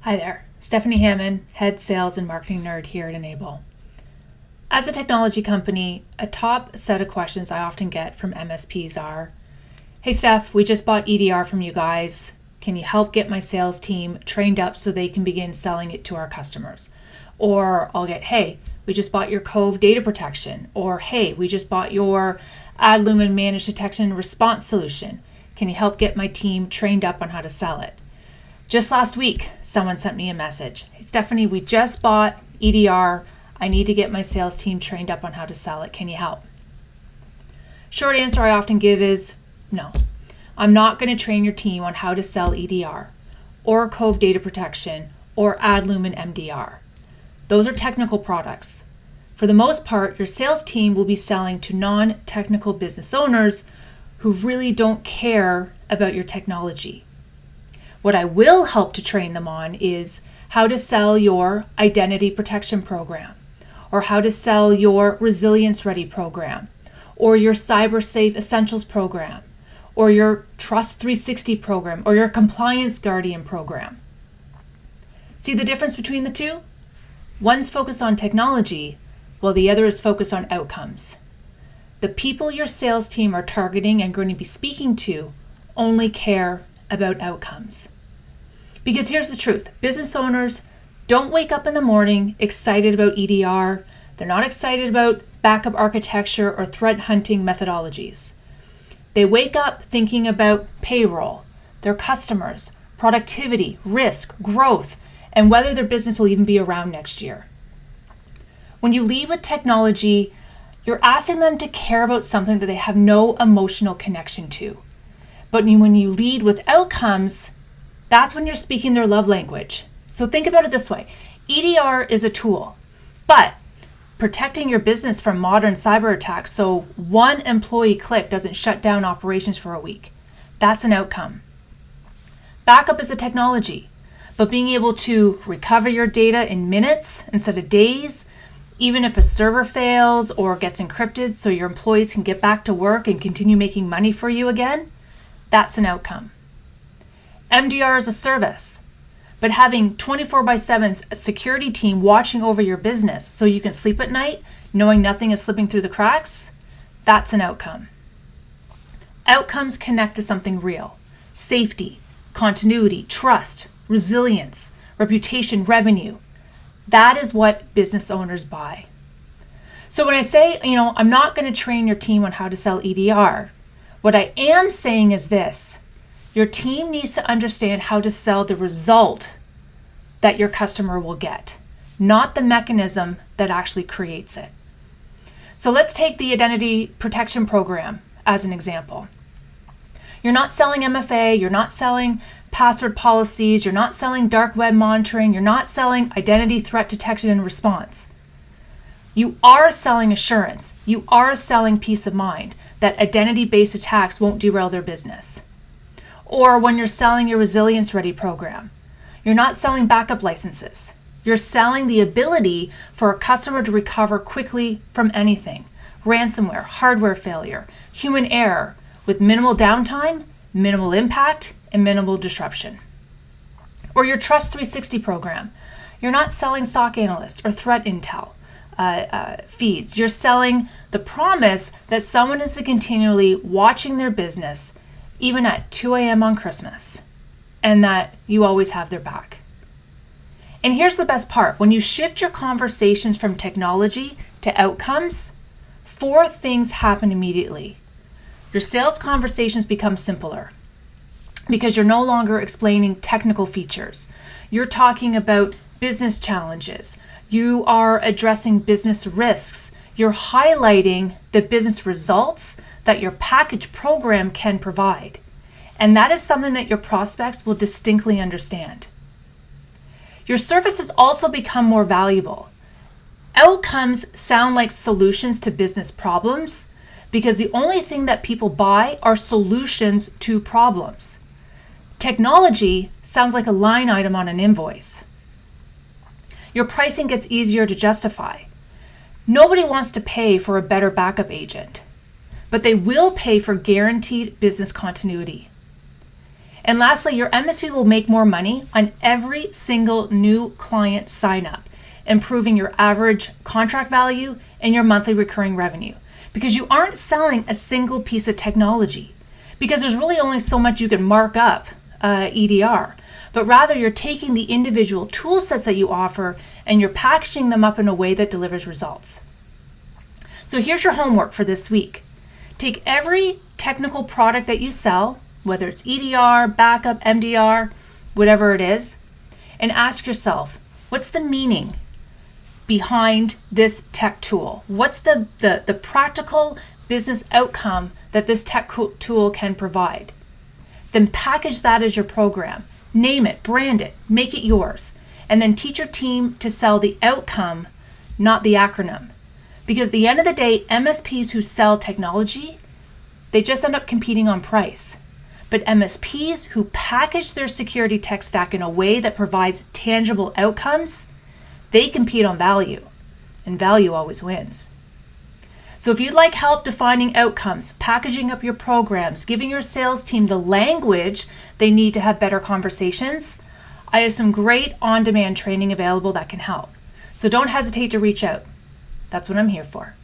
Hi there, Stefanie Hammond, Head Sales and Marketing Nerd here at Enable. As a technology company, a top set of questions I often get from MSPs are, "Hey Steph, we just bought EDR from you guys. Can you help get my sales team trained up so they can begin selling it to our customers?" Or I'll get, "Hey, we just bought your Cove data protection." Or, "Hey, we just bought your Adlumin managed detection and response solution. Can you help get my team trained up on how to sell it?" Just last week, someone sent me a message. "Hey, Stefanie, we just bought EDR. I need to get my sales team trained up on how to sell it. Can you help?" Short answer I often give is no. I'm not going to train your team on how to sell EDR or Cove data protection or Adlumin MDR. Those are technical products. For the most part, your sales team will be selling to non-technical business owners who really don't care about your technology. What I will help to train them on is how to sell your identity protection program, or how to sell your ResilienceReady program, or your CyberSafe Essentials program, or your Trust 360 program, or your Compliance Guardian program. See the difference between the two? One's focused on technology, while the other is focused on outcomes. The people your sales team are targeting and going to be speaking to only care about outcomes. Because here's the truth, business owners don't wake up in the morning excited about EDR. They're not excited about backup architecture or threat hunting methodologies. They wake up thinking about payroll, their customers, productivity, risk, growth, and whether their business will even be around next year. When you lead with technology, you're asking them to care about something that they have no emotional connection to. But when you lead with outcomes, that's when you're speaking their love language. So think about it this way. EDR is a tool, but protecting your business from modern cyber attacks so one employee click doesn't shut down operations for a week, that's an outcome. Backup is a technology, but being able to recover your data in minutes instead of days, even if a server fails or gets encrypted so your employees can get back to work and continue making money for you again, that's an outcome. MDR is a service, but having 24/7 security team watching over your business so you can sleep at night knowing nothing is slipping through the cracks, that's an outcome. Outcomes connect to something real: safety, continuity, trust, resilience, reputation, revenue. That is what business owners buy. So when I say, I'm not going to train your team on how to sell EDR, what I am saying is this: your team needs to understand how to sell the result that your customer will get, not the mechanism that actually creates it. So let's take the identity protection program as an example. You're not selling MFA, you're not selling password policies, you're not selling dark web monitoring, you're not selling identity threat detection and response. You are selling assurance. You are selling peace of mind that identity-based attacks won't derail their business. Or when you're selling your ResilienceReady program, you're not selling backup licenses. You're selling the ability for a customer to recover quickly from anything: ransomware, hardware failure, human error, with minimal downtime, minimal impact, and minimal disruption. Or your Trust 360 program. You're not selling SOC analysts or threat intel feeds. You're selling the promise that someone is continually watching their business even at 2 a.m. on Christmas, and that you always have their back. And here's the best part. When you shift your conversations from technology to outcomes, 4 things happen immediately. Your sales conversations become simpler because you're no longer explaining technical features. You're talking about business challenges. You are addressing business risks. You're highlighting the business results that your package program can provide. And that is something that your prospects will distinctly understand. Your services also become more valuable. Outcomes sound like solutions to business problems because the only thing that people buy are solutions to problems. Technology sounds like a line item on an invoice. Your pricing gets easier to justify. Nobody wants to pay for a better backup agent, but they will pay for guaranteed business continuity. And lastly, your MSP will make more money on every single new client sign up, improving your average contract value and your monthly recurring revenue, because you aren't selling a single piece of technology, because there's really only so much you can mark up EDR, but rather you're taking the individual tool sets that you offer and you're packaging them up in a way that delivers results. So here's your homework for this week. Take every technical product that you sell, whether it's EDR, backup, MDR, whatever it is, and ask yourself, what's the meaning behind this tech tool? What's the practical business outcome that this tech tool can provide? Then package that as your program. Name it, brand it, make it yours, and then teach your team to sell the outcome, not the acronym. Because at the end of the day, MSPs who sell technology, they just end up competing on price. But MSPs who package their security tech stack in a way that provides tangible outcomes, they compete on value, and value always wins. So if you'd like help defining outcomes, packaging up your programs, giving your sales team the language they need to have better conversations, I have some great on-demand training available that can help. So don't hesitate to reach out. That's what I'm here for.